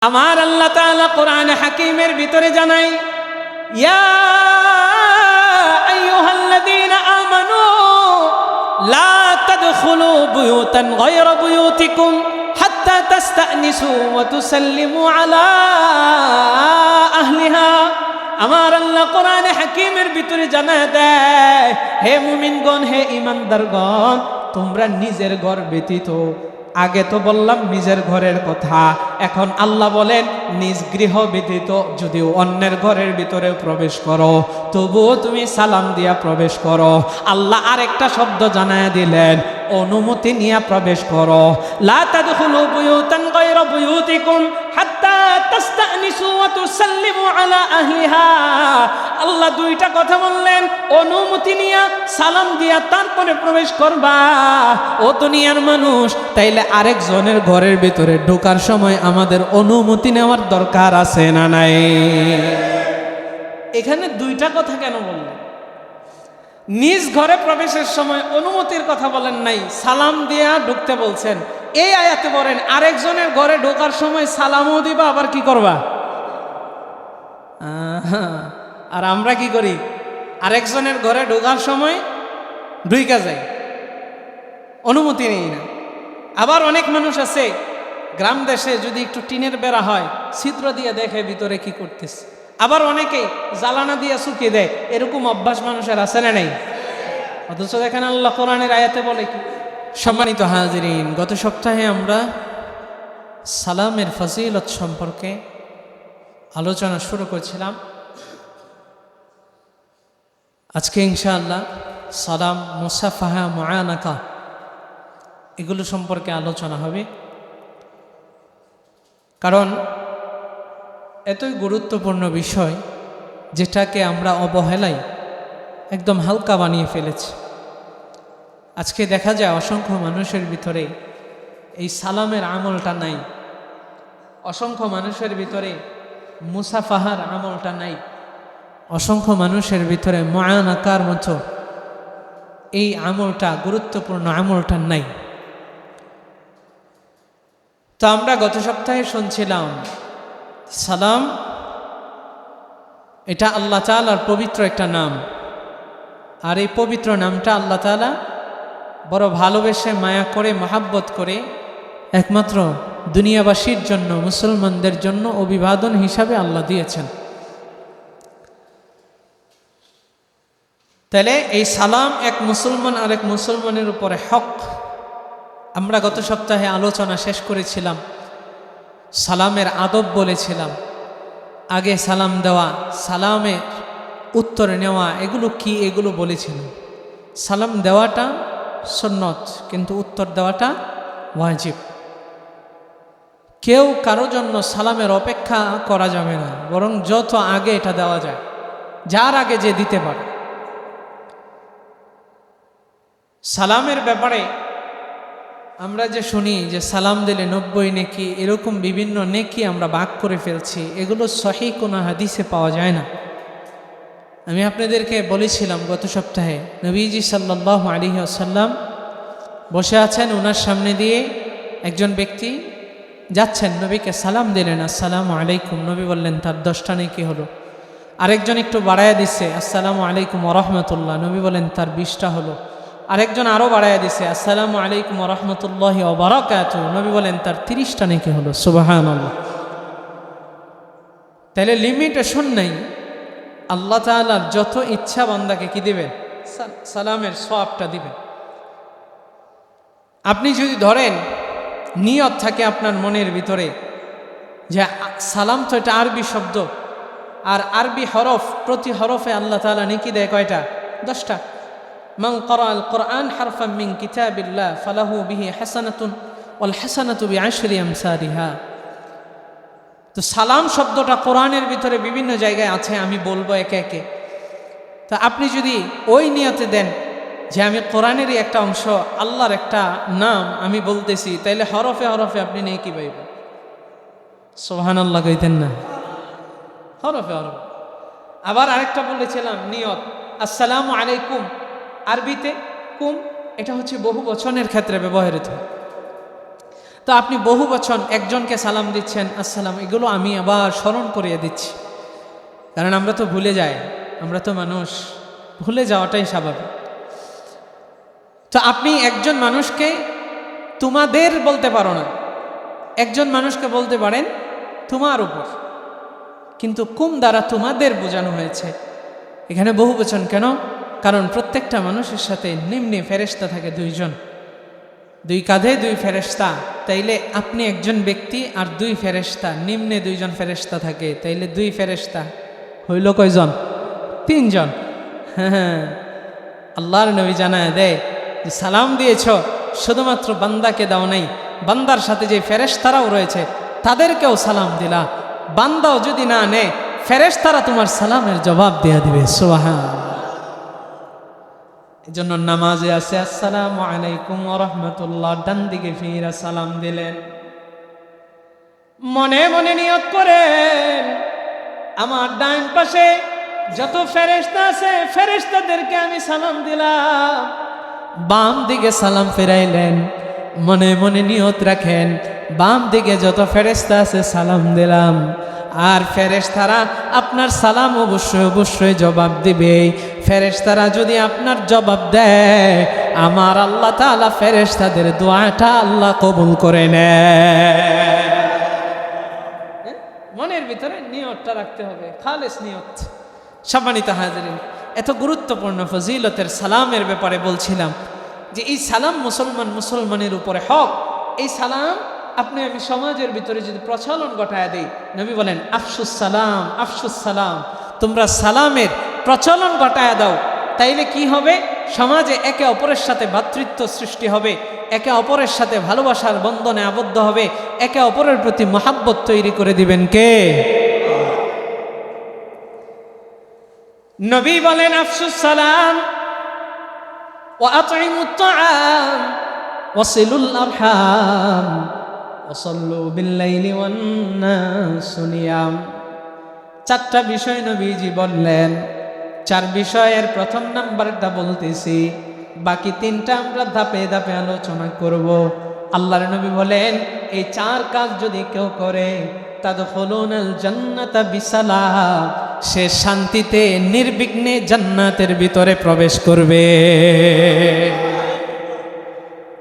আমার আল্লাহ তাআলা কোরআন হাকিমের ভিতরে জানাই, ইয়া আইয়ুহাল্লাযীনা আমানু লা তাদখুলু বুয়ুতান গায়রা বুয়ুতিকুম হাত্তা তাস্তানিসু ওয়া তুসাল্লিমু আলা আহলিহা। আমার আল্লাহ কোরআন হাকিমের ভিতরে জানায় দেয়, হে মুমিনগণ, হে ঈমানদারগণ, তোমরা নিজের ঘর ব্যতীত, আগে তো বললাম নিজের ঘরের কথা, এখন আল্লাহ বলেন নিজ গৃহ ব্যতীত যদিও অন্যের ঘরের ভিতরে প্রবেশ করো তবুও তুমি সালাম দিয়া প্রবেশ করো। আল্লাহ আরেকটা শব্দ জানায় দিলেন, অনুমতি নিয়ে প্রবেশ করো। লা তাদখুলু বুয়ুতান গায়রা বুয়ুতিকুম হাত্তা তাস্তানিসু ওয়া তুসাল্লিমু আলা আহলিহা। আল্লাহ দুইটা কথা বললেন, অনুমতি নিয়ে সালাম দিয়া তারপরে প্রবেশ করবা। ও দুনিয়ার মানুষ, তাইলে আরেকজনের ঘরের ভিতরে ঢোকার সময় আমাদের অনুমতি নেওয়ার দরকার আছে না নাই? এখানে দুইটা কথা কেন বললেন? নিজ ঘরে প্রবেশের সময় অনুমতির কথা বলেন নাই, সালাম দিয়া ঢুকতে বলছেন। এই আয়াতে বলেন আরেকজনের ঘরে ঢোকার সময় সালামও দিবা, আবার কি করবা? আর আমরা কি করি? আরেকজনের ঘরে ঢোকার সময় ঢুইকা যাই, অনুমতি নেই না। আবার অনেক মানুষ আছে গ্রাম দেশে যদি একটু টিনের বেড়া হয় ছিদ্র দিয়ে দেখে ভিতরে কি করতেছে। আবার অনেকেই জ্বালানা দিয়ে শুকিয়ে দেয়। এরকম অভ্যাস মানুষের আছে না নাই? অথচ দেখেন আল্লাহ কোরআনের আয়াতে বলে কি? সম্মানিত হাজিরিন, গত সপ্তাহে আমরা সালামের ফজিলত সম্পর্কে আলোচনা শুরু করছিলাম। আজকে ইনশাআল্লাহ সালাম, মুসাফাহা, মুআনাকা এগুলো সম্পর্কে আলোচনা হবে। কারণ এতই গুরুত্বপূর্ণ বিষয় যেটাকে আমরা অবহেলায় একদম হালকা বানিয়ে ফেলেছি। আজকে দেখা যায় অসংখ্য মানুষের ভিতরে এই সালামের আমলটা নাই, অসংখ্য মানুষের ভিতরে মুসাফাহার আমলটা নাই, অসংখ্য মানুষের ভিতরে মুআনাকার মতো এই আমলটা, গুরুত্বপূর্ণ আমলটা নাই। তো আমরা গত সপ্তাহে শুনছিলাম সালাম এটা আল্লাহ তাআলার পবিত্র একটা নাম, আর এই পবিত্র নামটা আল্লাহ তাআলা বড় ভালোবেসে, মায়া করে, মহাব্বত করে একমাত্র দুনিয়াবাসীর জন্য, মুসলমানদের জন্য অভিবাদন হিসাবে আল্লাহ দিয়েছেন। তাহলে এই সালাম এক মুসলমান আরেক মুসলমানের উপরে হক। আমরা গত সপ্তাহে আলোচনা শেষ করেছিলাম, সালামের আদব বলেছিলাম। আগে সালাম দেওয়া, সালামের উত্তর নেওয়া, এগুলো কি এগুলো বলেছিলাম। সালাম দেওয়াটা সুন্নত, কিন্তু উত্তর দেওয়াটা ওয়াজিব। কেউ কারো জন্য সালামের অপেক্ষা করা যাবে না, বরং যত আগে এটা দেওয়া যায়, যার আগে যে দিতে পারে। সালামের ব্যাপারে আমরা যে শুনি যে সালাম দিলে 90 নেকি, এরকম বিভিন্ন নেকি আমরা ভাগ করে ফেলছি, এগুলো সহিহ কোনো হাদিসে পাওয়া যায় না। আমি আপনাদেরকে বলেছিলাম গত সপ্তাহে, নবীজি সাল্লাল্লাহু আলাইহি ওয়াসাল্লাম বসে আছেন, ওনার সামনে দিয়ে একজন ব্যক্তি যাচ্ছেন, নবীকে সালাম দিলেন, আসসালামু আলাইকুম। নবী বললেন তার 10টা নেকি হলো। আরেকজন একটু বাড়াইয়া দিচ্ছে, আসসালামু আলাইকুম ওয়া রাহমাতুল্লাহ। নবী বলেন তার 20টা হলো। আরেকজন আরও বাড়াইয়া দিছে, আসসালামু আলাইকুম ওয়া রাহমাতুল্লাহি ওয়া বারাকাতুহু। নবী বলেন তার 30টা নেকি হলো। সুবহানাল্লাহ। তাহলে লিমিটেশন নাই। আল্লাহ তাআলার যত ইচ্ছা বান্দাকে কি দিবেন? সালামের সওয়াবটা দিবেন। আপনি যদি ধরেন নিয়ত থাকে আপনার মনের ভিতরে যে সালাম তো এটা আরবি শব্দ, আর আরবি হরফ, প্রতি হরফে আল্লাহ তাআলা নেকি দেয় কয়টা? 10টা। মান ক্বারাআল কুরআন হারফাম মিন কিতাবিল্লাহ ফালাহু বিহি হাসানাতুন ওয়াল হাসানাতু বিআশরি আমসালিহা। তো সালাম শব্দটা কোরআনের ভিতরে বিভিন্ন জায়গায় আছে, আমি বলবো একে একে। তা আপনি যদি ওই নিয়তে দেন যে আমি কোরআনেরই একটা অংশ, আল্লাহর একটা নাম আমি বলতেছি, তাইলে হরফে হরফে আপনি নেকি পাইবেন। সুবহানাল্লাহ কইতেন না? হরফে হরফে। আবার আরেকটা বলেছিলাম নিয়ত, আসসালামু আলাইকুম, আরবিতে কুম, এটা হচ্ছে বহু বচনের ক্ষেত্রে ব্যবহৃত। তো আপনি বহু বছর একজনকে সালাম দিচ্ছেন আসসালাম, এগুলো আমি আবার স্মরণ করিয়ে দিচ্ছি, কারণ আমরা তো ভুলে যাই, আমরা তো মানুষ, ভুলে যাওয়াটাই স্বাভাবিক। তো আপনি একজন মানুষকে তোমাদের বলতে পারো না, একজন মানুষকে বলতে পারেন তোমার উপর, কিন্তু কুম দ্বারা তোমাদের বোঝানো হয়েছে। এখানে বহু বচন কেন? কারণ প্রত্যেকটা মানুষের সাথে নিম্নে ফেরেশতা থাকে দুইজন, দুই কাঁধে দুই ফেরেশতা। তাইলে আপনি একজন ব্যক্তি আর দুই ফেরেশতা, নিম্নে দুইজন ফেরেশতা থাকে, তাইলে দুই ফেরেশতা হইল কয়জন? তিনজন। হ্যাঁ, আল্লাহর নবী জানায় দেয় যে সালাম দিয়েছ শুধুমাত্র বান্দাকে দাও নাই, বান্দার সাথে যে ফেরেশতারাও রয়েছে তাদেরকেও সালাম দিলা। বান্দাও যদি না নেয়, ফেরেশতারা তোমার সালামের জবাব দিয়ে দিবে। সুবহানাল্লাহ। এই জন্য নামাজে আছে আসসালামু আলাইকুম ওয়া রাহমাতুল্লাহ, ডান দিকে ফিরে সালাম দিলেন, মনে মনে নিয়ত করেন আমার ডান পাশে যত ফেরেশতা আছে ফেরেশতাদেরকে আমি সালাম দিলাম। বাম দিকে সালাম ফিরাইলেন, মনে মনে নিয়ত রাখেন বাম দিকে যত ফেরেশতা আছে সালাম দিলাম। আর ফেরেশতারা আপনার সালাম অবশ্যই অবশ্যই জবাব দিবে। ফেরেশতারা যদি আপনার জবাব দেয়, আমার আল্লাহ তাআলা ফেরেশতাদের দোয়াটা আল্লাহ কবুল করে নেয়। মনের ভিতরে নিয়তটা রাখতে হবে, খালেস নিয়ত। সম্মানিত হাজিরিন, এত গুরুত্বপূর্ণ ফজিলতের সালামের ব্যাপারে বলছিলাম যে এই সালাম মুসলমানের উপরে হক। এই সালাম আপনি আমি সমাজের ভিতরে যদি প্রচলন ঘটায় দেই, নবী বলেন আফসুস সালাম, আফসুস সালাম, তোমরা সালামের প্রচলন ঘটায় দাও, তাইলে কি হবে? সমাজে একে অপরের সাথে ভ্রাতৃত্ব সৃষ্টি হবে, একে অপরের সাথে ভালোবাসার বন্ধনে আবদ্ধ হবে, একে অপরের প্রতি মহাব্বত তৈরি করে দিবেন কে? নবী বলেন আফসুস সালাম ওয়া আতঈমুত তাআম ওয়াসিলুল আরহাম ওয়াসাল্লু বিল-লাইলি ওয়ান-নাসু নিয়াম। চারটা বিষয় নবীজি বললেন। চার বিষয়ের প্রথম নাম্বারটা বলতেছি, বাকি তিনটা আমরা ধাপে ধাপে আলোচনা করব। আল্লাহর নবী বলেন এই চার কাজ যদি কেউ করে তাদখুলুনাল জান্নাতা বিসালাম, সে শান্তিতে নির্বিঘ্নে জান্নাতের ভিতরে প্রবেশ করবে।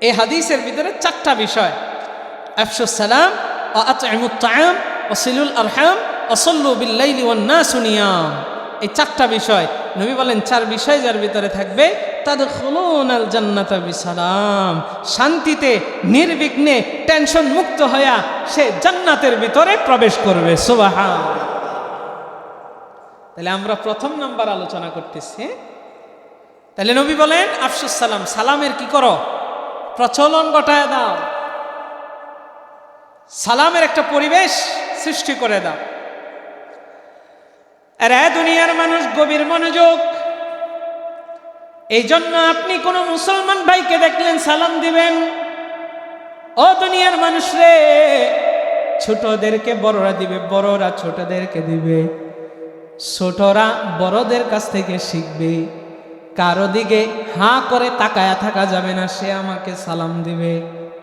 এই হাদিসের ভিতরে চারটা বিষয়, আফসুস সালাম ওয়া আতঈমুত তাআম ওয়া সিলুল আরহাম ওয়া সাল্লু বিল-লাইলি ওয়ান-নাসু নিয়াম। এই চারটা বিষয় নবী বলেন, চার বিষয় যার ভিতরে থাকবে তাদখুলুনাল জান্নাতা বিসালাম, শান্তিতে নির্বিঘ্নে টেনশন মুক্ত হয়ে সে জান্নাতের ভিতরে প্রবেশ করবে। সুবহানাল্লাহ। তাহলে আমরা প্রথম নাম্বার আলোচনা করতেছি। তাহলে নবী বলেন আফসুস সালাম, সালামের কি করো? প্রচলন ঘটায় দাও, সালামের একটা পরিবেশ সৃষ্টি করে দাও। আর দুনিয়ার মানুষ গভীর মনোযোগ। এই জন্য আপনি কোন মুসলমান ভাইকে দেখলেন সালাম দিবেন। ও দুনিয়ার মানুষ রে, ছোটদেরকে বড়রা দিবে, বড়রা ছোটদেরকে দিবে, ছোটরা বড়দের কাছ থেকে শিখবে। কারো দিকে হাঁ করে তাকায়া থাকা যাবে না, সে আমাকে সালাম দিবে,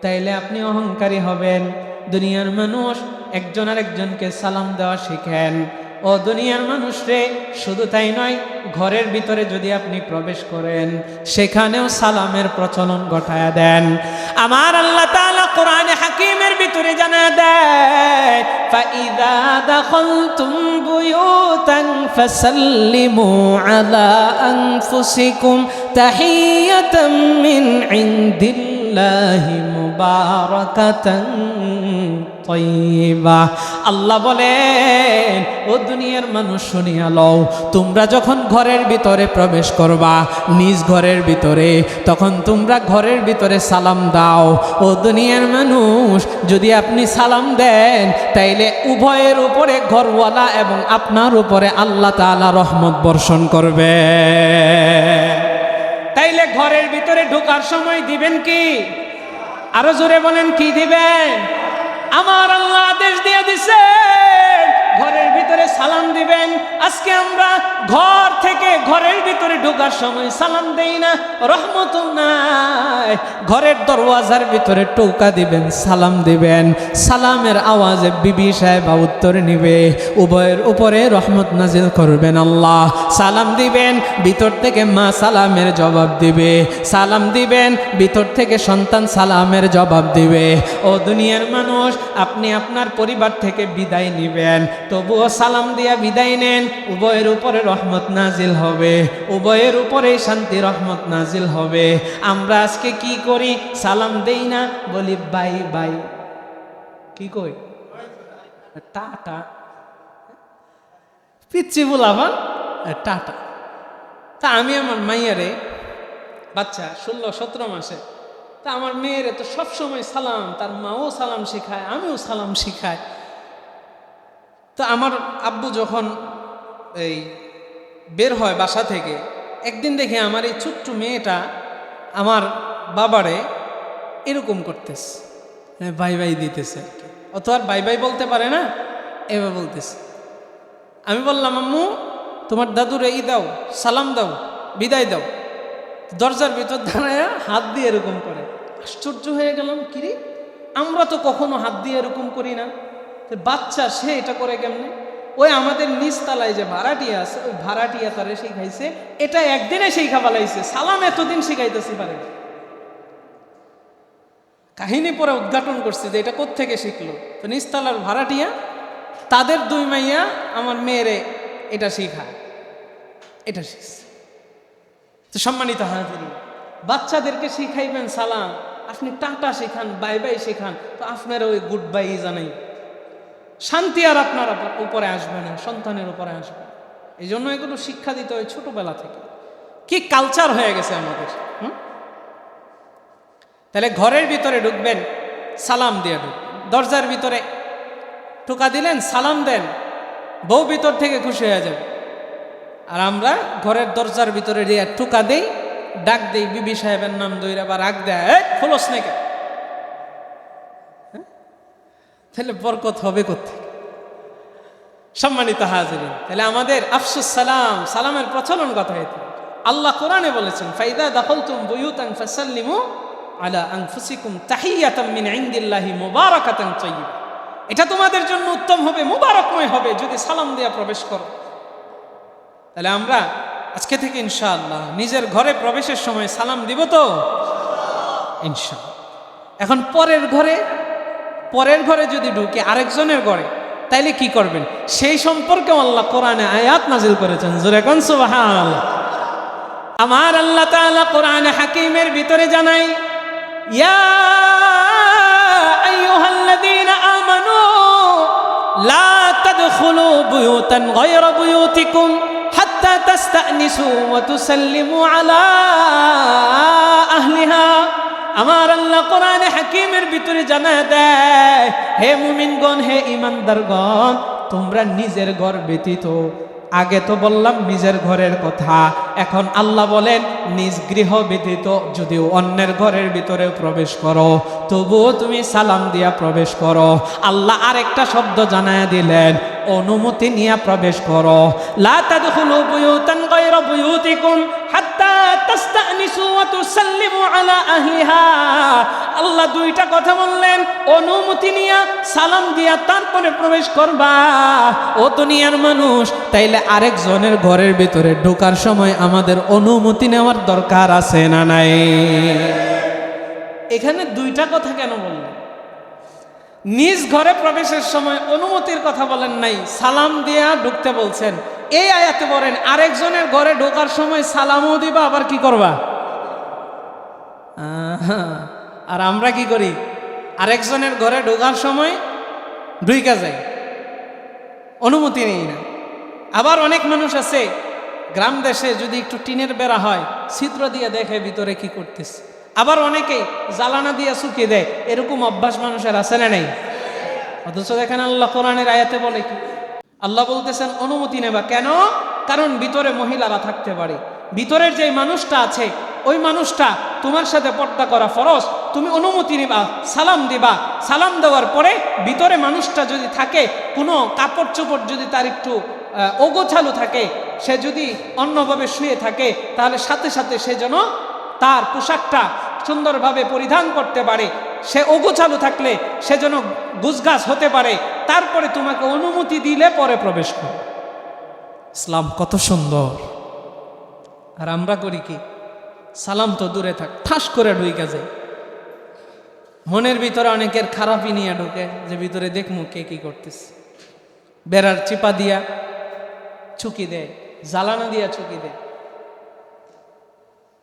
তাইলে আপনি অহংকারী হবেন। দুনিয়ার মানুষ একজন আর একজনকে সালাম দেওয়া শিখেন। ও দুনিয়ার মানুষ রে, শুধু তাই নয়, ঘরের ভিতরে যদি আপনি প্রবেশ করেন সেখানেও সালামের প্রচলন ঘটায়া দেন। আমার আল্লাহ তাআলা কোরআনে হাকিমের ভিতরে জানায় দেয়, ফাইযা দাখালতুম বুয়ুতান ফাসাল্লিমু আলা আনফুসিকুম তাহিয়াতাম মিন ইনদিল্লাহি মুবারাকাতান তাইয়্যিবা। আল্লাহ বলেন, ও দুনিয়ার মানুষ শুনিয়া লও, তোমরা যখন ঘরের ভিতরে প্রবেশ করবা, নিজ ঘরের ভিতরে, তখন তোমরা ঘরের ভিতরে সালাম দাও। ও দুনিয়ার মানুষ, যদি আপনি সালাম দেন তাইলে উভয়ের উপরে, ঘরওয়ালা এবং আপনার উপরে আল্লাহ তাআলা রহমত বর্ষণ করবে। তাইলে ঘরের ভিতরে ঢোকার সময় দিবেন কি? আরো জোরে বলেন, কি দিবেন? আমার আল্লাহ আদেশ দিয়ে দিছে ঘরের ভিতরে সালাম দিবেন। আজকে আমরা ঘর থেকে ঘরের ভিতরে ঢোকার সময় সালাম দেই না, রহমতুল নাই। ঘরের দরওয়াজার ভিতরে টোকা দিবেন, সালাম দিবেন, সালামের আওয়াজে বিবি সাহেব উত্তর নিবে, উভয়ের উপরে রহমত নাজিল করবেন আল্লাহ। সালাম দিবেন, ভিতর থেকে মা সালামের জবাব দিবে, সালাম দিবেন, ভিতর থেকে সন্তান সালামের জবাব দিবে। ও দুনিয়ার মানুষ, আপনি আপনার পরিবার থেকে বিদায় নিবেন, তবুও সালাম দিয়া বিদায় নেন, উভয়ের উপরে রহমত নাজিল হবে, উভয়ের উপরে শান্তি রহমত নাজিল হবে। আমরা আজকে কি করি? সালাম দেই না, বলি বাই বাই। কি কই? টাটা। পিচ্ছি বলাবা টাটা। তা আমি আমার মাইয়ারে, বাচ্চা 16-17 মাসে, তা আমার মেয়েরে তো সবসময় সালাম, তার মাও সালাম শিখায়, আমিও সালাম শিখায়। তো আমার আব্বু যখন এই বের হয় বাসা থেকে, একদিন দেখে আমার এই ছোট্ট মেয়েটা আমার বাবারে এরকম করতেছে, বাই বাই দিতেছে আর কি। অত আর বাই বাই বলতে পারে না, এবার বলতেছে। আমি বললাম, আম্মু তোমার দাদুরে দাও, সালাম দাও, বিদায় দাও। দরজার ভিতর দাঁড়ায় হাত দিয়ে এরকম করে। আশ্চর্য হয়ে গেলাম, কিরে আমরা তো কখনো হাত দিয়ে এরকম করি না, বাচ্চা সে এটা করে কেমনে? ওই আমাদের নিচতলায় যে ভাড়াটিয়া আছে, ওই ভাড়াটিয়া তারে শিখাইছে, এটা একদিনে শিখা ফেলাইছে, সালাম এতদিন শিখাইতেছি পারে। কাহিনী পরে উদ্ঘাটন করছে যে এটা কোত্থেকে শিখলো। তো নিচতলার ভাড়াটিয়া, তাদের 2 মাইয়া আমার মেয়েরে এটা শিখায়, এটা শিখছে। তো সম্মানিত হাজিরিন, বাচ্চাদেরকে শিখাইবেন সালাম, আপনি টাটা শেখান, বাই বাই শেখান, তো আপনারা ওই গুড বাই জানাই, শান্তি আর আপনার উপরে আসবে না, সন্তানের উপরে আসবে। এই জন্য এগুলো শিক্ষা দিতে হয় ছোটবেলা থেকে। কি কালচার হয়ে গেছে আমাদের। তাহলে ঘরের ভিতরে ঢুকবেন, সালাম দিয়ে ঢুকবেন। দরজার ভিতরে টোকা দিলেন, সালাম দেন, বউ ভিতর থেকে খুশি হয়ে যাবে। আর আমরা ঘরের দরজার ভিতরে দিয়ে টোকা দেই, ডাক দেই, বিবি সাহেবের নাম দইরা বা রাগ দেয়, খোলস নাকি। তাহলে বরকত হবে কোথায়? সম্মানিত হাজিরিন, তাহলে আমাদের আফসুস সালাম, সালামের প্রচলন কথা হইতে। আল্লাহ কোরআনে বলেছেন, ফাইদা দাখালতুম বুয়ুতান ফাসাল্লিমু আলা আনফুসিকুম তাহিয়াতাম মিন ইনদিল্লাহি মুবারাকাতান তাইয়্যিবা। এটা তোমাদের জন্য উত্তম হবে, মুবারকময় হবে যদি সালাম দিয়ে প্রবেশ করো। তাহলে আমরা আজকে থেকে ইনশাআল্লাহ নিজের ঘরে প্রবেশের সময় সালাম দিব তো ইনশাআল্লাহ। এখন পরের ঘরে যদি ঢুকে আরেকজনের ঘরে, তাইলে কি করবেন সেই সম্পর্কে আল্লাহ কোরআনে আয়াত নাজিল করেছেন। জোরে কোন সুবহানাল্লাহ। আমার আল্লাহ তাআলা কোরআনে হাকিমের ভিতরে জানাই, ইয়া আইয়ুহাল্লাযীনা আমানু লা তাদখুলু বুয়ুতান গায়রা বুয়ুতিকুম হাত্তা তাস্তানিসু ওয়া তুসাল্লিমু আলা আহলিহা। আমার আল্লাহ কোরআনে হাকিমের ভিতরে জানায় দেয়, হে মুমিনগণ, হে ইমানদারগণ, তোমরা নিজের ঘর ব্যতীত, আগে তো বললাম নিজের ঘরের কথা, এখন আল্লাহ বলেন নিজ গৃহ ব্যতীত যদিও অন্যের ঘরের ভিতরে প্রবেশ করো, তবুও তুমি সালাম দিয়া প্রবেশ করো। আল্লাহ আরেকটা শব্দ জানায় দিলেন, অনুমতি নিয়ে প্রবেশ করো। লা তাদখুলু বুয়ুতান গায়রা বুয়ুতিকুম হাত্তা তাস্তানিসু ওয়া তুসাল্লিমু আলা আহলিহা। আল্লাহ 2টা কথা বললেন, অনুমতি নিয়ে সালাম দিয়া তারপরে প্রবেশ করবা। ও দুনিয়ার মানুষ, তাইলে আরেকজনের ঘরের ভিতরে ঢোকার সময় আমাদের অনুমতি নেওয়ার দরকার আছে না নাই? এখানে 2টা কথা কেন বললেন? নিজ ঘরে প্রবেশের সময় অনুমতির কথা বলেন নাই, সালাম দিয়া ঢুকতে বলছেন। এই আয়াতে বলেন আরেকজনের ঘরে ঢোকার সময় সালামও দিবা, আবার কি করবা? আর আমরা কি করি? আরেকজনের ঘরে ঢোকার সময় ঢুইকা যাই, অনুমতি নেই না। আবার অনেক মানুষ আছে গ্রাম দেশে যদি একটু টিনের বেড়া হয়, ছিদ্র দিয়ে দেখে ভিতরে কি করতেছে। আবার অনেকেই জ্বালানা দিয়ে শুকিয়ে দেয়, এরকম অভ্যাস মানুষের আছে না নেই? অথচ দেখেন আল্লাহ কোরআনের আয়াতে বলে কি, আল্লাহ বলতেছেন অনুমতি নেবা। কেন? কারণ ভিতরে মহিলারা থাকতে পারে, ভিতরের যে মানুষটা আছে ওই মানুষটা তোমার সাথে পর্দা করা ফরজ, তুমি অনুমতি নিবা, সালাম দিবা। সালাম দেওয়ার পরে ভিতরে মানুষটা যদি থাকে, কোনো কাপড় চোপড় যদি তার একটু অগোছালো থাকে, সে যদি অন্যভাবে শুয়ে থাকে তাহলে সাথে সাথে সে যেন তার পোশাকটা সুন্দরভাবে পরিধান করতে পারে। সে অগোছালো থাকলে সে যেন গুছগাছ হতে পারে, তারপরে তোমাকে অনুমতি দিলে পরে প্রবেশ করো। ইসলাম কত সুন্দর। আর আমরা করি কি, সালাম তো দূরে থাক, ঠাস করে ঢুকে যায়। মনের ভিতরে অনেকের খারাপই নিয়ে ঢোকে, যে ভিতরে দেখমু কে কি করতেছে। বেড়ার চিপা দিয়া চুকি দেয়, জ্বালানা দিয়া চুকি দেয়।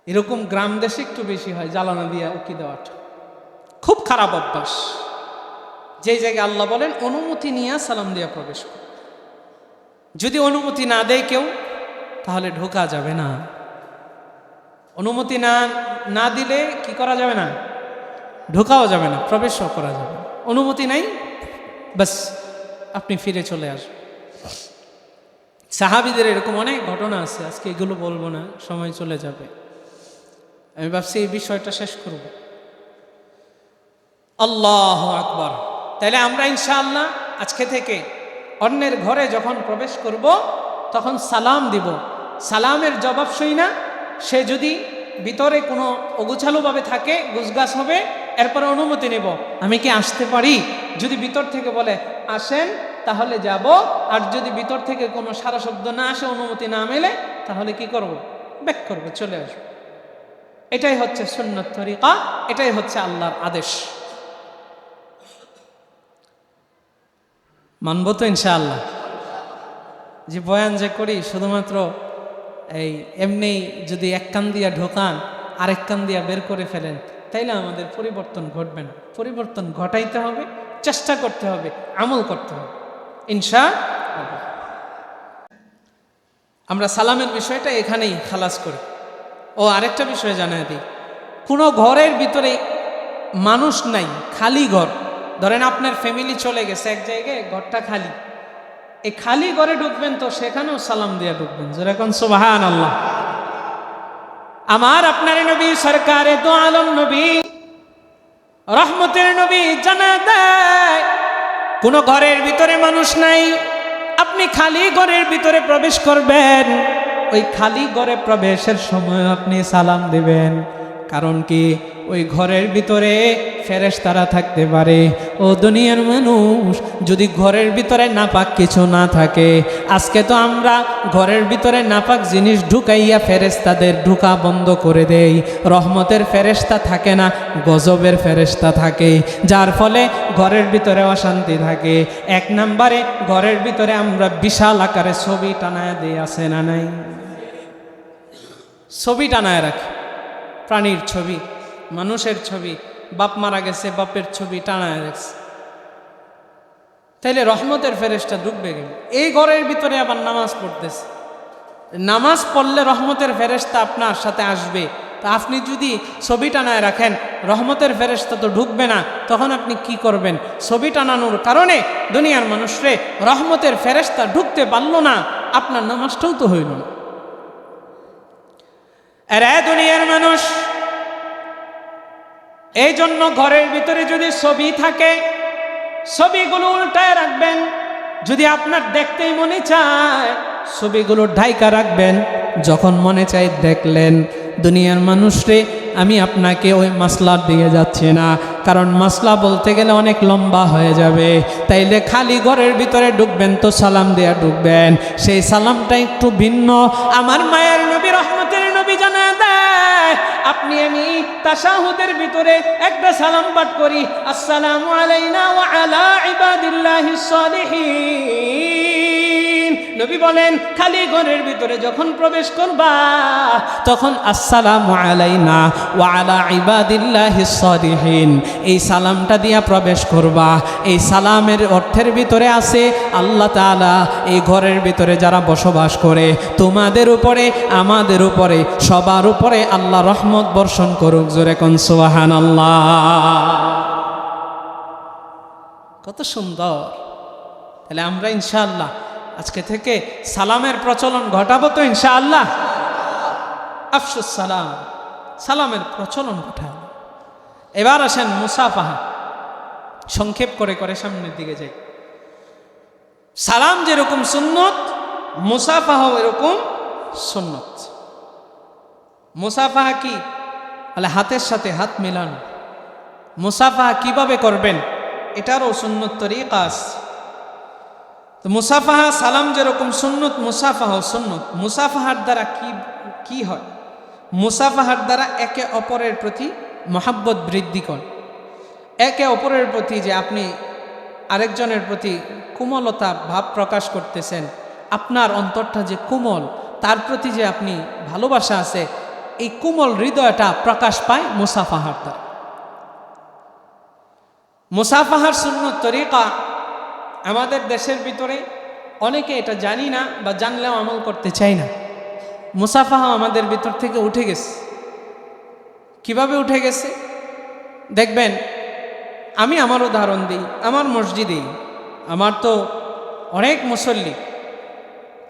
এরকম গ্রাম দেশে একটু বেশি হয়, জ্বালানা দিয়া উকি দেওয়াটা খুব খারাপ অভ্যাস। যেই জায়গায় আল্লাহ বলেন অনুমতি নিয়ে সালাম দিয়া প্রবেশ কর। যদি অনুমতি না দেয় কেউ তাহলে ঢোকা যাবে না। অনুমতি না দিলে কি করা যাবে না, ঢোকাও যাবে না, প্রবেশও করা যাবে না। অনুমতি নাই, বাস আপনি ফিরে চলে আসবেন। সাহাবীদের এরকম অনেক ঘটনা আছে, আজকে এগুলো বলবো না, সময় চলে যাবে। আমি ভাবছি এই বিষয়টা শেষ করব। আল্লাহু আকবার। তাহলে আমরা ইনশাআল্লাহ আজকে থেকে অন্যের ঘরে যখন প্রবেশ করব তখন সালাম দিব। সালামের জবাব শুই না, সে যদি ভিতরে কোনো অগোছালোভাবে থাকে, গুছগাছ হবে, এরপরে অনুমতি নেব, আমি কি আসতে পারি? যদি ভিতর থেকে বলে আসেন তাহলে যাব, আর যদি ভিতর থেকে কোনো সারা শব্দ না আসে, অনুমতি না মেলে, তাহলে কি করব? ব্যাক করব, চলে আসব। এটাই হচ্ছে সুন্নাত তরিকা, এটাই হচ্ছে আল্লাহর আদেশ। মানব তো ইনশাআল্লাহ। যে বয়ান যে করি শুধুমাত্র এই এমনি যদি এক কান দিয়া ঢোকান আরেক কান দিয়া বের করে ফেলেন, তাইলে আমাদের পরিবর্তন ঘটবে না। পরিবর্তন ঘটাইতে হবে, চেষ্টা করতে হবে, আমল করতে হবে ইনশাআল্লাহ। আমরা সালামের বিষয়টা এখানেই খালাস করি। ও আরেকটা বিষয় জানাই দিই, কোনো ঘরের ভিতরে মানুষ নাই, খালি ঘর, ধরেন আপনার ফ্যামিলি চলে গেছে এক জায়গায়, ঘরটা খালি, এই খালি ঘরে ঢুকবেন তো সেখানেও সালাম দিয়ে ঢুকবেন, যেরকম সুবহানাল্লাহ। আমার আপনার নবী সরকারে দো আলম নবী রহমতের নবী জানা দেয়, কোন ঘরের ভিতরে মানুষ নাই, আপনি খালি ঘরের ভিতরে প্রবেশ করবেন, ওই খালি ঘরে প্রবেশের সময় আপনি সালাম দিবেন। কারণ কি, ওই ঘরের ভিতরে ফেরেশতারা থাকতে পারে। ও দুনিয়ার মানুষ, যদি ঘরের ভিতরে নাপাক কিছু না থাকে, আজকে তো আমরা ঘরের ভিতরে নাপাক জিনিস ঢুকাইয়া ফেরেশতাদের ঢুকা বন্ধ করে দেই। রহমতের ফেরেশতা থাকে না, গজবের ফেরেশতা থাকে, যার ফলে ঘরের ভিতরে অশান্তি থাকে। এক নম্বরে ঘরের ভিতরে আমরা বিশাল আকারে ছবি টানায় দিয়ে, আছে না নাই? ছবি টানায় রাখি, প্রাণীর ছবি, মানুষের ছবি, বাপ মারা গেছে বাপের ছবি টানায় রাখছে, তাইলে রহমতের ফেরেশতা ঢুকবে কেন? এই ঘরের ভিতরে আবার নামাজ পড়তেছে, নামাজ পড়লে রহমতের ফেরেশতা আপনার সাথে আসবে। তা আপনি যদি ছবি টানায় রাখেন, রহমতের ফেরেশতা তো ঢুকবে না, তখন আপনি কি করবেন? ছবি টানানোর কারণে দুনিয়ার মানুষরে রহমতের ফেরেশতা ঢুকতে পারল না, আপনার নামাজটাও তো হইল না। এরা দুনিয়ার মানুষ, এই জন্য ঘরের ভিতরে যদি ছবি থাকে, ছবিগুলো উল্টায় রাখবেন। যদি আপনার দেখতেই মনে চায়, ছবিগুলো ঢাইকা রাখবেন, যখন মনে চায় দেখলেন। দুনিয়ার মানুষরে আমি আপনাকে ওই মাসলা দিয়ে যাচ্ছি না, কারণ মাসলা বলতে গেলে অনেক লম্বা হয়ে যাবে। তাইলে খালি ঘরের ভিতরে ঢুকবেন তো সালাম দেয়া ঢুকবেন, সেই সালামটা একটু ভিন্ন। আমার মায়ের নবী রহমতের নবী জানা দেয়, আপনি আমি তাশাহুদের ভিতরে একটা সালাম পাঠ করি, আসসালামু আলাইনা ওয়া আলা ইবাদিল্লাহিস সালিহিন। নবী বলেন, খালি ঘরের ভিতরে যখন প্রবেশ করবা, তখন আসসালামু আলাইনা ওয়া আলা ইবাদিল্লাহিস সালিহিন, এই সালামটা দিয়া প্রবেশ করবা। এই সালামের অর্থের ভিতরে আছে আল্লাহ তাআলা এই ঘরের ভিতরে যারা বসবাস করে, তোমাদের উপরে, আমাদের উপরে, সবার উপরে আল্লাহ রহমত বর্ষণ করুক। জোরে কোন সুবহানাল্লাহ। কত সুন্দর। তাহলে আমরা ইনশাআল্লাহ আজকে থেকে সালামের প্রচলন ঘটাবো তো ইনশাআল্লাহ। আফসুস সালাম, সালামের প্রচলন ঘটাবো। এবার আসেন মুসাফাহা, সংক্ষেপ করে করে সামনের দিকে যাই। সালাম যেরকম সুন্নত, মুসাফাহা এরকম সুন্নত। মুসাফাহা কি? তাহলে হাতের সাথে হাত মেলানো। মুসাফাহা কিভাবে করবেন এটারও সুন্নত তরিকা আছে। তো মুসাফাহা সালাম যেরকম সুন্নত, মুসাফাহা সুন্নত। মুসাফাহার দ্বারা কি হয়? মুসাফাহার দ্বারা একে অপরের প্রতি মহাব্বত বৃদ্ধি করে। একে অপরের প্রতি যে আপনি আরেকজনের প্রতি কোমলতা ভাব প্রকাশ করতেছেন, আপনার অন্তরটা যে কোমল, তার প্রতি যে আপনি ভালোবাসা আছে, এই কোমল হৃদয়টা প্রকাশ পায় মুসাফাহার দ্বারা। মুসাফাহার সুন্নত তরিকা আমাদের দেশের ভিতরে অনেকে এটা জানি না বা জানলেও আমল করতে চাই না। মুসাফাহা আমাদের ভিতর থেকে উঠে গেছে। কিভাবে উঠে গেছে দেখবেন। আমি আমার উদাহরণ দিই। আমার মসজিদে আমার তো অনেক মুসল্লি,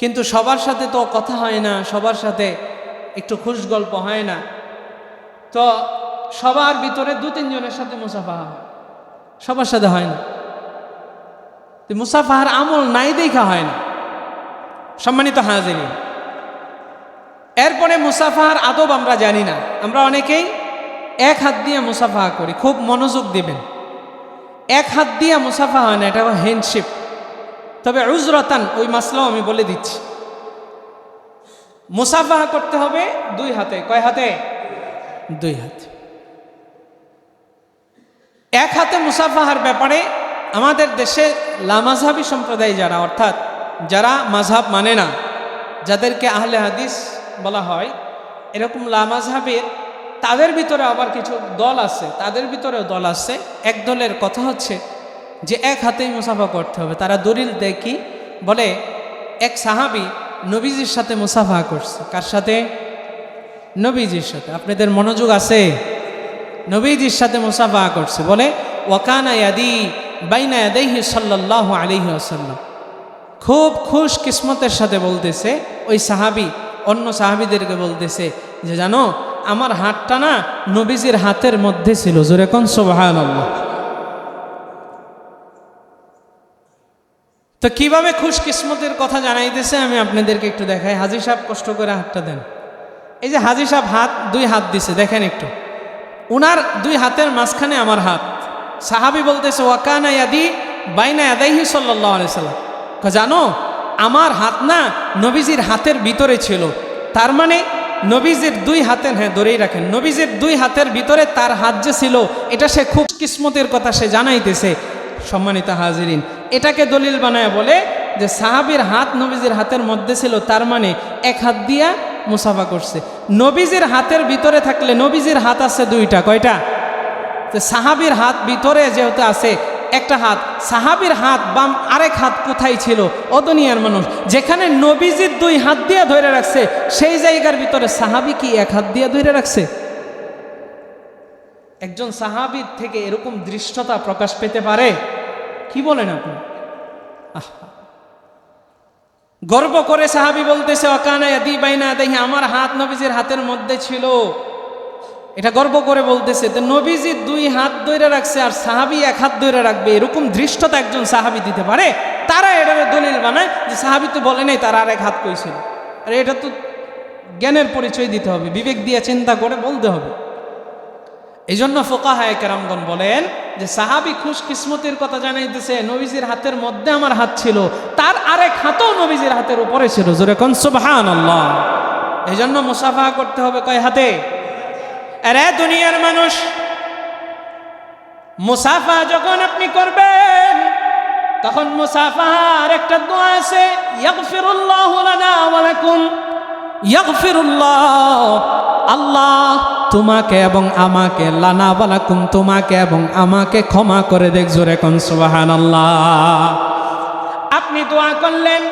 কিন্তু সবার সাথে তো কথা হয় না, সবার সাথে একটু খুশ গল্প হয় না। তো সবার ভিতরে 2-3 জনের সাথে মুসাফাহা হয়, সবার সাথে হয় না। তো মুসাফাহার আমল নাই দেখা হয় না। সম্মানিত হাজিরিন, এরপরে মুসাফাহার আদব আমরা জানি না। আমরা অনেকেই এক হাত দিয়ে মুসাফাহা করি। খুব মনোযোগ দিবেন, এক হাত দিয়ে মুসাফাহা হয় না, এটা হ্যান্ডশেক। তবে উজরতান ওই মাসলাও আমি বলে দিচ্ছি। মুসাফাহা করতে হবে 2 হাতে। কয় হাতে? 2 হাতে। এক হাতে মুসাফাহার ব্যাপারে আমাদের দেশে লামাযহাবী সম্প্রদায় যারা, অর্থাৎ যারা মাযহাব মানে না, যাদেরকে আহলে হাদিস বলা হয়, এরকম লামাযহাবের তাদের ভিতরে আবার কিছু দল আছে, তাদের ভিতরেও দল আছে। এক দলের কথা হচ্ছে যে এক হাতেই মুসাফা করতে হবে। তারা দলিল দেয় কি? বলে এক সাহাবী নবীজির সাথে মুসাফা করছে। কার সাথে? নবীজির সাথে। আপনাদের মনোযোগ আছে? নবীজির সাথে মুসাফা করছে। বলে ওয়াকানা ইয়াদি বাইনা ইয়াদাইহি সাল্লাল্লাহু আলাইহি ওয়াসাল্লাম। খুব খুশ কিসমতের সাথে বলতেছে ওই সাহাবী অন্য সাহাবীদেরকে বলতেছে যে জানো, আমার হাতটা না নবীজির হাতের মধ্যে ছিল। জোরে কোন সুবহানাল্লাহ। তো কিভাবে খুশ কিসমতের কথা জানাইতেছে আমি আপনাদেরকে একটু দেখাই। হাজী সাহেব কষ্ট করে হাতটা দেন। এই যে হাজী সাহেব হাত 2 হাত দিছে, দেখেন একটু। উনার 2 হাতের মাঝখানে আমার হাত। সাহাবী বলতেছে ওয়াকানা ইয়াদি বাইনা ইয়াদাইহি সাল্লাল্লাহু আলাইহি সাল্লাম। জানো, আমার হাত না নবীজির হাতের ভিতরে ছিল। তার মানে নবীজির 2 হাতের, হ্যাঁ ধরেই রাখেন, নবীজির 2 হাতের ভিতরে তার হাত যে ছিল, এটা সে খুব কিসমতের কথা সে জানাইতেছে। সম্মানিত হাজিরিন, এটাকে দলিল বানায় বলে যে সাহাবীর হাত নবীজির হাতের মধ্যে ছিল, তার মানে এক হাত দিয়া মুসাফা করছে। নবীজির হাতের ভিতরে থাকলে নবীজির হাত আছে 2টা। কয়টা? তো সাহাবীর হাত ভিতরে যেহেতু আছে একটা হাত, সাহাবীর হাত বাম আরেক হাত কোথায় ছিল? ও দুনিয়ার মানুষ, যেখানে নবীজির 2 হাত দিয়ে ধরে রাখছে, সেই জায়গার ভিতরে সাহাবী কি 1 হাত দিয়ে ধরে রাখছে? একজন সাহাবীর থেকে এরকম দৃষ্টতা প্রকাশ পেতে পারে? কি বলেন আপনি? গর্ব করে সাহাবী বলতেছে ওয়াকানা ইয়াদি বাইনা ইয়াদাইহি, আমার হাত নবীজির হাতের মধ্যে ছিল। এটা গর্ব করে বলতেছে। তো নবীজি 2 হাত ধরে রাখছে আর সাহাবী 1 হাত ধরে রাখবে, এরকম দৃষ্টতা একজন সাহাবী দিতে পারে? তারা এটার দলিল বানায় যে সাহাবী তো বলে নাই তার আরেক হাত কইছিল। আর এটা তো জ্ঞানের পরিচয় দিতে হবে, বিবেক দিয়ে চিন্তা করে বলতে হবে। এই জন্য ফুকাহায়ে কেরামগণ বলেন যে সাহাবী খুশ কিসমতের কথা জানাইতেছে, নবীজির হাতের মধ্যে আমার হাত ছিল, তার আরেক হাতও নবীজির হাতের উপরে ছিল। জোরে কোন সুবহানাল্লাহ। এই জন্য মুসাফা করতে হবে কয় হাতে? আরে দুনিয়ার মানুষ, মুসাফা যখন আপনি করবেন তখন মুসাফার একটা দোয়া আছে, ইয়াগফিরুল্লাহু লানা ওয়া লাকুম। ইয়াগফিরুল্লাহ, আল্লাহ তোমাকে এবং আমাকে, লানা ওয়া লাকুম তোমাকে এবং আমাকে ক্ষমা করে দেখ। জোরে কোন সুবহানাল্লাহ। আপনি দোয়া করলেন,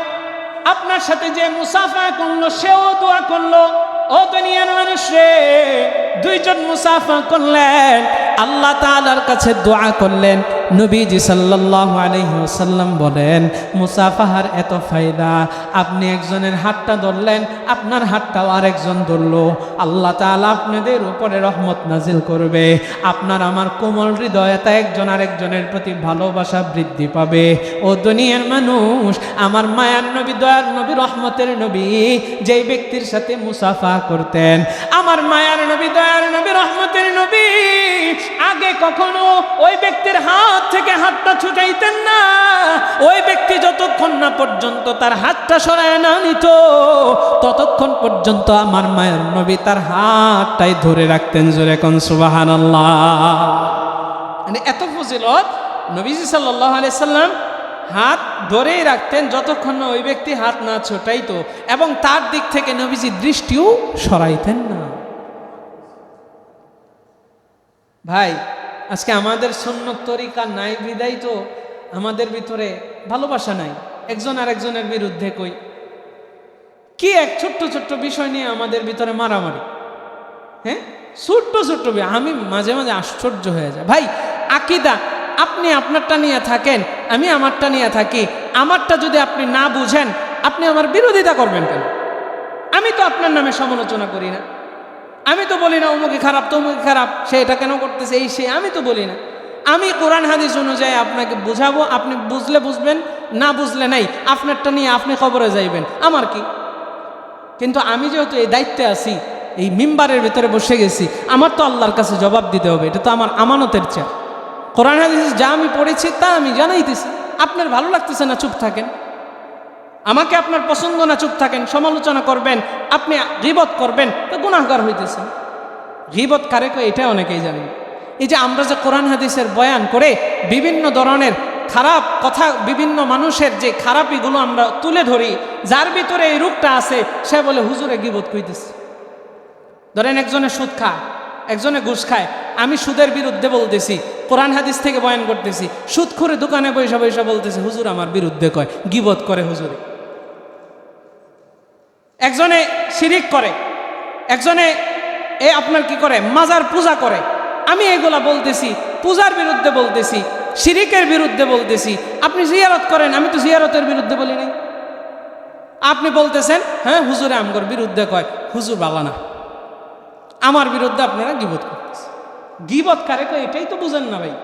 আপনার সাথে যে মুসাফা করলো সেও দোয়া করলো। ও দুনিয়ার মানুষ রে, 2 জন মুসাফা করলেন, আল্লাহ তাআলার কাছে দোয়া করলেন, নবীজি সাল্লাল্লাহু আলাইহি ওয়াসাল্লাম বলেন মুসাফাহার এত ফায়দা, আপনি একজনের হাতটা ধরলেন, আপনার হাতটাও আরেকজন ধরলো, আল্লাহ তাআলা আপনাদের উপরে রহমত নাজিল করবে, আপনার আমার কোমল হৃদয়তা একজন আরেকজনের প্রতি ভালোবাসা বৃদ্ধি পাবে। ও দুনিয়ার মানুষ, আমার মায়ার নবী, দয়ার নবী, রহমতের নবী যেই ব্যক্তির সাথে মুসাফা করতেন, আমার মায়ার নবী, দয়ার নবী, রহমতের নবী আগে কখনো ওই ব্যক্তির হাত থেকে হাতটা ছুটাইতেন না। ওই ব্যক্তি যতক্ষণ না পর্যন্ত তার হাতটা সরায় না নিত, ততক্ষণ পর্যন্ত আমার মায়ের নবী তার হাতটাই ধরে রাখতেন। জোরে কোন সুবহানাল্লাহ। মানে এত ফজিলত, নবীজি সাল্লাল্লাহু আলাইহি সাল্লাম হাত ধরেই রাখতেন যতক্ষণ না ওই ব্যক্তি হাত না ছোটাইতো, এবং তার দিক থেকে নবীজি দৃষ্টিও সরাইতেন না। ভাই, আজকে আমাদের সুন্নত তরিকা নাই বিদায় তো আমাদের ভিতরে ভালোবাসা নাই, একজন আরেকজনের বিরুদ্ধে কই কি এক ছোট্ট ছোট্ট বিষয় নিয়ে আমাদের ভিতরে মারামারি। হ্যাঁ, ছোট্ট ছোট্ট, আমি মাঝে মাঝে আশ্চর্য হয়ে যায়। ভাই, আকীদা আপনি আপনারটা নিয়ে থাকেন, আমি আমারটা নিয়ে থাকি, আমারটা যদি আপনি না বুঝেন আপনি আমার বিরোধিতা করবেন কেন? আমি তো আপনার নামে সমালোচনা করি না, আমি তো বলি না অমুকে খারাপ, তমুকে খারাপ, সে এটা কেন করতেছে, এই সে, আমি তো বলি না। আমি কোরআন হাদিস অনুযায়ী আপনাকে বুঝাবো, আপনি বুঝলে বুঝবেন, না বুঝলে নাই, আপনারটা নিয়ে আপনি কবরে যাইবেন, আমার কি? কিন্তু আমি যেহেতু এই দায়িত্বে আছি, এই মিম্বারের ভিতরে বসে গেছি, আমার তো আল্লাহর কাছে জবাব দিতে হবে, এটা তো আমার আমানতের চেয়ার। কোরআন হাদিস যা আমি পড়েছি তা আমি জানাইতেছি, আপনার ভালো লাগতেছে না চুপ থাকেন, আমাকে আপনার পছন্দ না চুপ থাকেন, সমালোচনা করবেন, আপনি গীবত করবেন, তো গুনাহগার হইতেছেন। গীবত কারে কয় এটা অনেকেই জানেন। এই যে আমরা যে কোরআন হাদিসের বয়ান করে বিভিন্ন ধরনের খারাপ কথা, বিভিন্ন মানুষের যে খারাপিগুলো আমরা তুলে ধরি, যার ভিতরে এই রূপটা আছে, সে বলে হুজুরে গীবত কইতেছে। ধরেন একজনে সুদ খায়, একজনে ঘুষ খায়, আমি সুদের বিরুদ্ধে বলতেছি, কোরআন হাদিস থেকে বয়ান করতেছি, সুদ করে দোকানে পয়সা পয়সা বলতেছে, হুজুর আমার বিরুদ্ধে কয়, গীবত করে হুজুরে। একজনে শিরিক করে, একজনে আপনার কি করে, মাজার পূজা করে, আমি এগুলা বলতেছি, পূজার বিরুদ্ধে বলতেছি, শিরিকের বিরুদ্ধে বলতেছি। আপনি জিয়ারত করেন, আমি তো জিয়ারতের বিরুদ্ধে বলি নাই। আপনি বলতেছেন হ্যাঁ হুজুরে আমগর বিরুদ্ধে কয়, হুজুর বালা না, আমার বিরুদ্ধে আপনারা গীবত করতেছেন। গীবত কারে কয় এটাই তো বুঝেন না ভাই।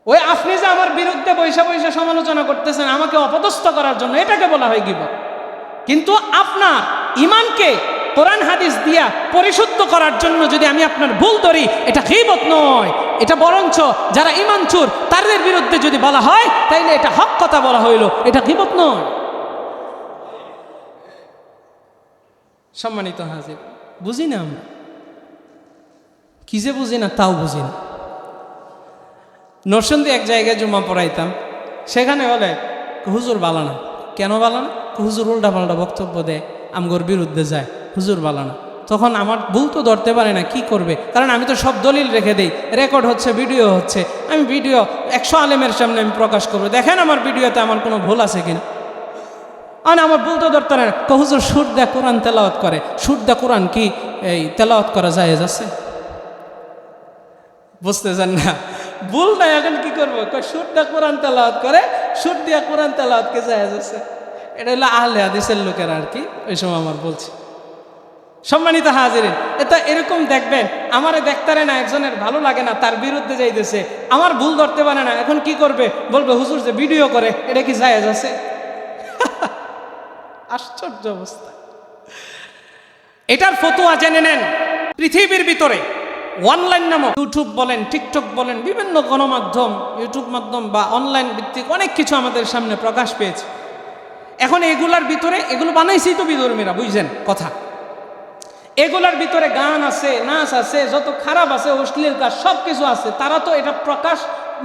ওই আপনি যে আমার বিরুদ্ধে পয়সা পয়সা সমালোচনা করতেছেন আমাকে অপদস্থ করার জন্য, এটাকে বলা হয় গীবত। কিন্তু আপনার ঈমানকে কোরআন হাদিস দিয়া পরিশুদ্ধ করার জন্য যদি আমি আপনার ভুল ধরি, এটা গীবত নয়, এটা বরঞ্চ যারা ঈমানচুর তাদের বিরুদ্ধে যদি বলা হয় তাইলে এটা হক কথা বলা হইল, এটা গীবত নয়। সম্মানিত হাজির, বুঝি না আমরা, কি যে বুঝি না তাও বুঝি না। নরসিংদী এক জায়গায় জুম্মা পড়াইতাম, সেখানে বলে হুজুর বালানা। কেন বালানা? হুজুর উল্টা পাল্টা বক্তব্য দেয়, আমগোর বিরুদ্ধে যায়, হুজুর বালানা। তখন আমার ভুল তো ধরতে পারে না, কি করবে? কারণ আমি তো সব দলিল রেখে দেই, রেকর্ড হচ্ছে, ভিডিও হচ্ছে, আমি ভিডিও 100 আলেমের সামনে আমি প্রকাশ করবো, দেখেন আমার ভিডিওতে আমার কোনো ভুল আছে কিনা। আমার ভুল তো ধরতে পারে না। হুজুর সুর দেয়া কোরআন তেলাওয়াত করে, সুর দেয়া কোরআন কি এই তেলাওয়াত করা জায়েজ আছে? বুঝতেছেন না, ভুল নাই, এখন কি করবো? সুর দেয়া কোরআন তেলাওয়াত করে, সুর দিয়া কোরআন তেলাওয়াতকে জায়েজ আছে। এটা হলো আহলে হাদিসের লোকেরা আর কি, ওই সময় আমার বলছি। সম্মানিত হাজিরিন, এটা এরকম দেখবেন, আমারে দেখতারে না, একজনের ভালো লাগে না, তার বিরুদ্ধে যাইতেছে, আমার ভুল ধরতে পারে না, এখন কি করবে? বলবে হুজুর যে ভিডিও করে এটা কি জায়েজ আছে? আশ্চর্য অবস্থা। এটার ফতোয়া জেনে নেন। পৃথিবীর ভিতরে অনলাইন নামক ইউটিউব বলেন, টিকটক বলেন, বিভিন্ন গণমাধ্যম, ইউটিউব মাধ্যম বা অনলাইন ভিত্তিক অনেক কিছু আমাদের সামনে প্রকাশ পেয়েছে। এখন এগুলার ভিতরে, এগুলো বানাইছি তো বিধর্মীরা, বুঝছেন কথা, এগুলার ভিতরে গান আছে, নাচ আছে, যত খারাপ আছে, অশ্লীলতা সব কিছু আছে। তারা তো এটা প্রকাশ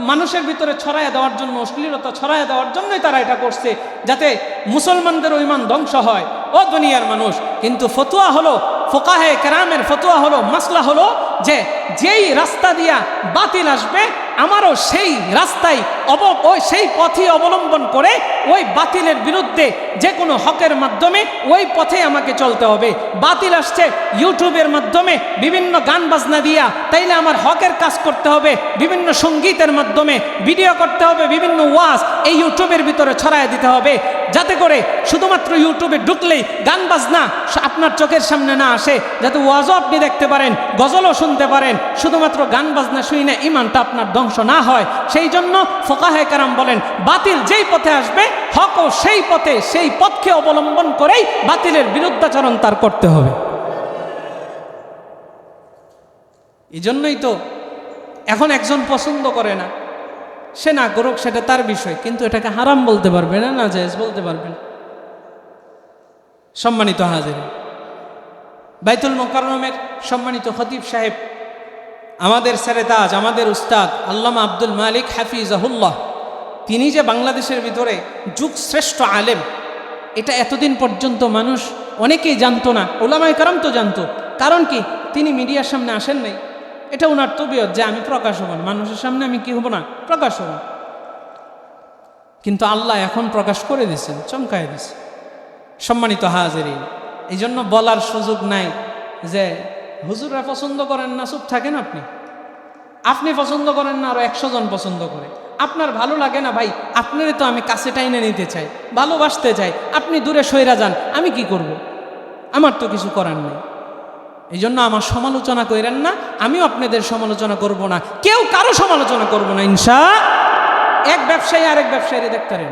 মানুষের ভিতরে ছড়াইয়া দেওয়ার জন্য, অশ্লীলতা ছড়াইয়া দেওয়ার জন্যই তারা এটা করছে, যাতে মুসলমানদের ঈমান ধ্বংস হয়। ও দুনিয়ার মানুষ, কিন্তু ফতোয়া হলো, ফোকাহে কেরামের ফতোয়া হলো, মাসলা হলো, যে যেই রাস্তা দিয়া বাতিল আসবে আমারও সেই রাস্তায় সেই পথই অবলম্বন করে ওই বাতিলের বিরুদ্ধে যে কোনো হকের মাধ্যমে ওই পথে আমাকে চলতে হবে। বাতিল আসছে ইউটিউবের মাধ্যমে বিভিন্ন গান বাজনা দিয়া, তাইলে আমার হকের কাজ করতে হবে বিভিন্ন সঙ্গীতের মাধ্যমে, ভিডিও করতে হবে, বিভিন্ন ওয়াজ এই ইউটিউবের ভিতরে ছড়ায় দিতে হবে, যাতে করে শুধুমাত্র ইউটিউবে ঢুকলেই গান বাজনা আপনার চোখের সামনে না আসে, যাতে ওয়াজও আপনি দেখতে পারেন, গজলও শুনতে পারেন। শুধুমাত্র গান বাজনা শুই না ইমানটা আপনার ধ্বংস না হয়। সেই জন্য ফুকাহায়ে কেরাম বলেন বাতিল যেই পথে আসবে হকও সেই পথে, সেই পথকে অবলম্বন করেই বাতিলের বিরুদ্ধাচরণ তার করতে হবে। এই জন্যই তো এখন একজন পছন্দ করে না, সে না করুক, সেটা তার বিষয়, কিন্তু এটাকে হারাম বলতে পারবে না, না জায়েজ বলতে পারবে না। সম্মানিত হাজির, বাইতুল মোকাররমের সম্মানিত খতিব সাহেব, আমাদের সেরেতাজ, আমাদের উস্তাদ আল্লামা আব্দুল মালিক হাফিজাহুল্লাহ, তিনি যে বাংলাদেশের ভিতরে যুগ শ্রেষ্ঠ আলেম, এটা এতদিন পর্যন্ত মানুষ অনেকেই জানতো না, উলামায়ে কেরাম তো জানতো। কারণ কি, তিনি মিডিয়ার সামনে আসেন নাই। এটা ওনার তবিয়ত যে আমি প্রকাশ হব না, মানুষের সামনে আমি কি হব না, প্রকাশ হব। কিন্তু আল্লাহ এখন প্রকাশ করে দিয়েছেন, চমকায় দিয়েছে। সম্মানিত হাজিরিন, এই জন্য বলার সুযোগ নাই যে হুজুররা পছন্দ করেন না, চুপ থাকেন। আপনি পছন্দ করেন না, আরো 100 জন পছন্দ করে। আপনার ভালো লাগে না ভাই, আপনারই তো আমি কাছে টাইনে নিতে চাই, ভালোবাসতে চাই, আপনি দূরে সইরা যান, আমি কি করব? আমার তো কিছু করার নেই। এই জন্য আমার সমালোচনা করেন না, আমিও আপনাদের সমালোচনা করব না, কেউ কারো সমালোচনা করব না ইনশাআল্লাহ। এক ব্যবসায়ী আরেক ব্যবসায়ীরে দেখতে পারেন,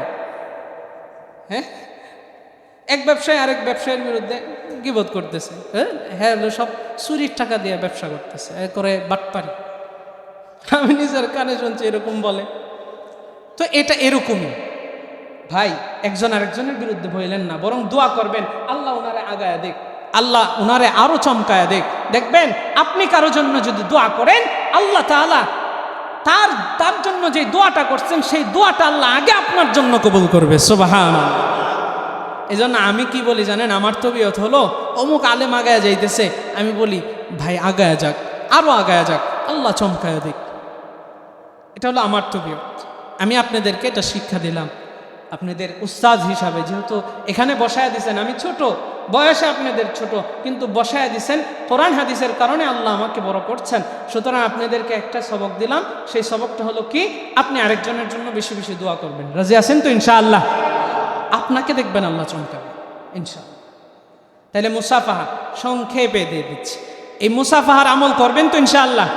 হ্যাঁ, এক ব্যবসায়ী আরেক ব্যবসায়ীর বিরুদ্ধে গীবত করতেছে, হ্যাঁ সব চুরির টাকা দিয়ে ব্যবসা করতেছে, করে বাটপারি। আমি নিজের কানে শুনছি এরকম বলে। তো এটা এরকমই ভাই, একজন আরেকজনের বিরুদ্ধে বললেন না, বরং দোয়া করবেন আল্লাহ ওনারে আগায়া দেখ, আল্লাহ ওনারে আরো চমকায়া দেখ। দেখবেন আপনি কারো জন্য যদি দোয়া করেন, আল্লাহ তাআলা তার জন্য যে দোয়াটা করছেন সেই দোয়াটা আল্লাহ আগে আপনার জন্য কবুল করবে। সুবহানাল্লাহ। এই জন্য আমি কি বলি জানেন, আমার তবিয়ত হলো অমুক আলেম আগায়া যাইতেছে, আমি বলি ভাই আগায়া যাক, আরো আগায়া যাক, আল্লাহ চমকায়া দেখ। এটা হলো আমার তবিয়ত। আমি আপনাদেরকে এটা শিক্ষা দিলাম আপনাদের উস্তাদ হিসাবে, যেহেতু এখানে বসায়া দিছেন, আমি ছোট বয়সে, আপনাদের ছোট, কিন্তু বসায়া দিছেন কোরআন হাদিসের কারণে আল্লাহ আমাকে বড় করছেন। সুতরাং আপনাদেরকে একটা সবক দিলাম, সেই সবকটা হলো কি, আপনি আরেকজনের জন্য বেশি বেশি দোয়া করবেন। রাজি আছেন তো ইনশাআল্লাহ? আপনাকে দেখবেন আল্লাহ চমকাবে ইনশাআল্লাহ। তাহলে মুসাফাহা সংক্ষেপে দিয়ে দিচ্ছি, এই মুসাফাহার আমল করবেন তো ইনশাআল্লাহ?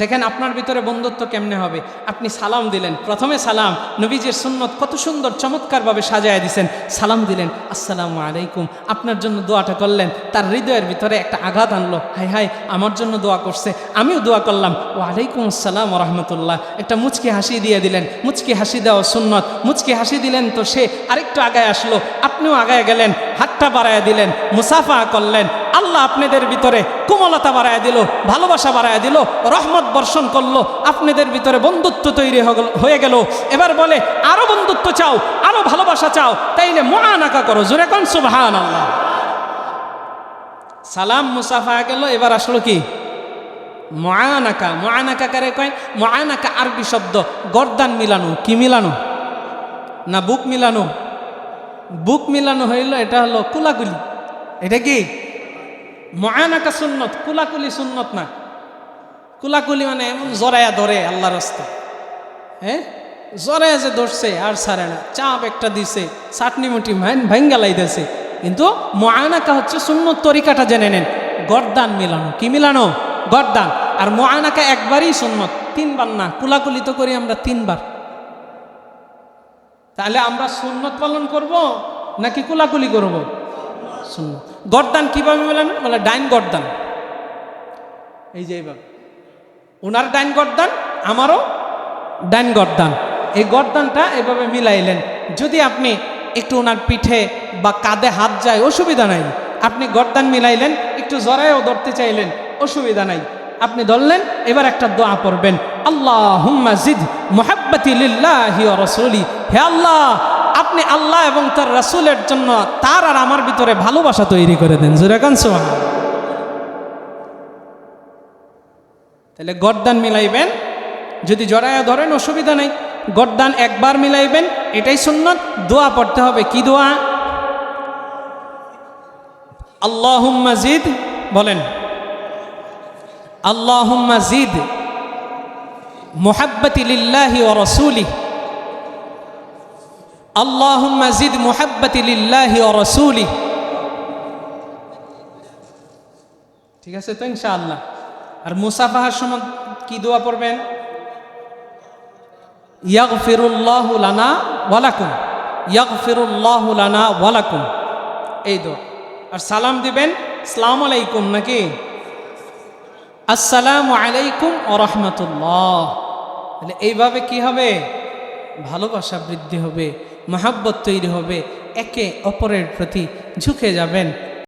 দেখেন আপনার ভিতরে বন্ধুত্ব কেমনে হবে। আপনি সালাম দিলেন, প্রথমে সালাম, নবীজির সুন্নত কত সুন্দর চমৎকারভাবে সাজায় দিছেন। সালাম দিলেন, আসসালামু আলাইকুম, আপনার জন্য দোয়াটা করলেন, তার হৃদয়ের ভিতরে একটা আঘাত আনলো, হাই হাই আমার জন্য দোয়া করছে, আমিও দোয়া করলাম, ওয়ালাইকুম আসসালাম ওয়া রাহমাতুল্লাহ। একটা মুচকি হাসি দিয়ে দিলেন, মুচকি হাসি দেওয়া সুন্নত। মুচকি হাসি দিলেন তো সে আরেকটু আগায় আসলো, আপনিও আগায় গেলেন, হাতটা বাড়ায় দিলেন, মুসাফা করলেন। আল্লাহ আপনাদের ভিতরে কোমলতা বাড়ায় দিল, ভালোবাসা বাড়ায় দিল, রহমত বর্ষণ করলো, আপনাদের ভিতরে বন্ধুত্ব তৈরি হয়ে গেল। এবার বলে আরো বন্ধুত্ব চাও, আরো ভালোবাসা চাও, তাইলে মুআনাকা করো। জোরে কোন সুবহানাল্লাহ। সালাম মুসাফা গেল, এবার আসলো কি মুআনাকা। মুআনাকা কারে কয়? মুআনাকা আরবি শব্দ, গর্দান মিলানো। কি মিলানো? না বুক মিলানো। বুক মিলানো হইল, এটা হলো কুলাকুলি। এটা কি মুআনাকা সুন্নত, কুলাকুলি সুন্নত না। কুলাকুলি মানে এমন জরায়া ধরে আল্লাহর রাস্তা, হ্যাঁ, জরায়া যে ধরছে আর ছাড়ে না, চাপ একটা দিছে, চাটনি মুটি ভাঙ্গা লাইতেছে। কিন্তু মুআনাকা হচ্ছে সুন্নত তরিকাটা জেনে নেন, গর্দান মিলানো। কি মিলানো? গর্দান। আর মুআনাকা একবারই সুন্নত, 3 বার না। কুলাকুলি তো করি আমরা 3 বার। তাহলে আমরা সুন্নত পালন করব নাকি কুলাকুলি করব? সুন্নত। গর্দান কিভাবে মিলানো? বলে ডাইন গর্দান, এই যে এইভাবে, ওনার ডাইন গর্দান আমারও ডাইন গর্দান, এই গর্দানটা এভাবে মিলাইলেন। যদি আপনি একটু ওনার পিঠে বা কাঁধে হাত যায় অসুবিধা নাই, আপনি গর্দান মিলাইলেন, একটু জরায়ও ধরতে চাইলেন অসুবিধা নাই, আপনি ধরলেন। এবার একটা দোয়া পড়বেন, আল্লাহুম্মা জিদ মুহাব্বতি লিল্লাহি ওয়া রাসূলি। হে আল্লাহ, আপনি আল্লাহ এবং তার রাসূলের জন্য তার আর আমার ভিতরে ভালোবাসা তৈরি করে দেন। জোরে কান সুবহানাল্লাহ। তাহলে গর্দান মিলাইবেন, যদি জড়ায়া ধরেন অসুবিধা নেই, গর্দান একবার মিলাইবেন, এটাই সুন্নাত। দোয়া পড়তে হবে, কি দোয়া? আল্লাহুম্মা জিদ, বলেন আল্লাহুম্মা জিদ মুহাব্বতি লিল্লাহি ওয়া রাসূলিহি, আল্লাহুম্মা জিদ মুহাব্বতি লিল্লাহি ওয়া রাসূলিহি। ঠিক আছে তো ইনশাআল্লাহ। আর মুসাফাহার সময় কি দোয়া পড়বেন? ইয়াগফিরুল্লাহু লানা ওয়া লাকুম, ইয়াগফিরুল্লাহু লানা ওয়া লাকুম, এই দোয়া। আর সালাম দিবেন আসসালামু আলাইকুম, নাকি আসসালামু আলাইকুম ওয়া রাহমাতুল্লাহ। তাহলে এইভাবে কি হবে? ভালোবাসা বৃদ্ধি হবে, মহব্বত তৈরি হবে, একে অপরের প্রতি ঝুঁকে যাবেন।